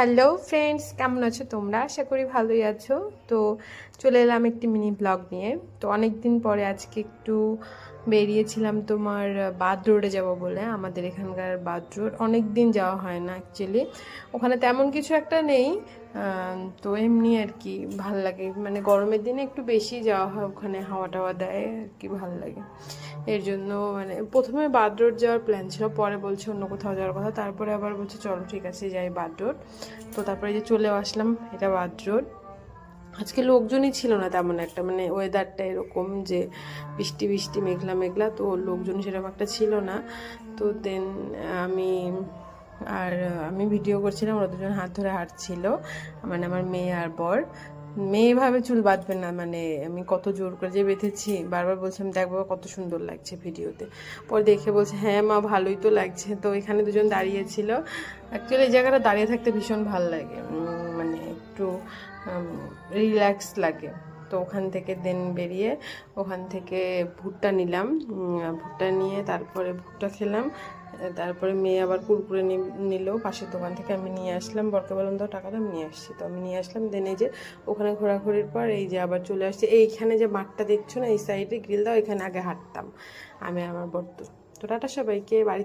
Hello friends, কেমন আছো তোমরা? আশা করি ভালোই আছো। তো চলে এলাম একটি মিনি ব্লগ নিয়ে। তো অনেক দিন পরে আজকে একটু বেরিয়েছিলাম তোমার বাদ রোডে যাব বলে। আমাদের এখানকার বাদ রোড অনেক দিন যাওয়া হয় না অ্যাকচুয়ালি। ওখানে তেমন কিছু একটা নেই, তো এমনি আর কি ভাল লাগে, মানে গরমের দিনে একটু বেশি যাওয়া হয়, ওখানে হাওয়া টাওয়া দেয় আর কি, ভাল লাগে। এর জন্য মানে প্রথমে বাদ রোড যাওয়ার প্ল্যান ছিল, পরে বলছে অন্য কোথাও যাওয়ার কথা, তারপরে আবার বলছে চলো ঠিক আছে যাই বাদ রোড। তো তারপরে যে চলেও আসলাম, এটা বাদ রোড। আজকে লোকজনই ছিল না তেমন একটা, মানে ওয়েদারটা এরকম যে বৃষ্টি বৃষ্টি মেঘলা মেঘলা, তো লোকজন সেরকম একটা ছিল না। তো দেন আমি আমি ভিডিও করছিলাম, ওরা দুজন হাত ধরে হাঁটছিল, মানে আমার মেয়ে আর বর। মেয়ে ভাবে চুল বাঁধবে না, মানে আমি কত জোর করে যে বেঁধেছি, বারবার বলছিলাম দেখবো কত সুন্দর লাগছে ভিডিওতে। পরে দেখে বলছে হ্যাঁ মা ভালোই তো লাগছে। তো এখানে দুজন দাঁড়িয়েছিল। অ্যাকচুয়ালি এই জায়গাটা দাঁড়িয়ে থাকতে ভীষণ ভালো লাগে, মানে একটু রিল্যাক্স লাগে। তো ওখান থেকে দেন বেরিয়ে ওখান থেকে ভুট্টা নিলাম, ভুট্টা নিয়ে তারপরে ভুট্টা খেলাম। তারপরে মেয়ে আবার কুরকুরে নিল পাশের দোকান থেকে, আমি নিয়ে আসলাম, বরকে বললাম তো টাকা দাম, নিয়ে আসছি। তো আমি নিয়ে আসলাম, দেন এই যে ওখানে ঘোরাঘুরির পর এই যে আবার চলে আসছি এইখানে যে মাঠটা দেখছো না, এই সাইডে গ্রিল দাও, এখানে আগে হাঁটতাম আমি আমার বর। তো টাটা সবাইকে, বাড়ি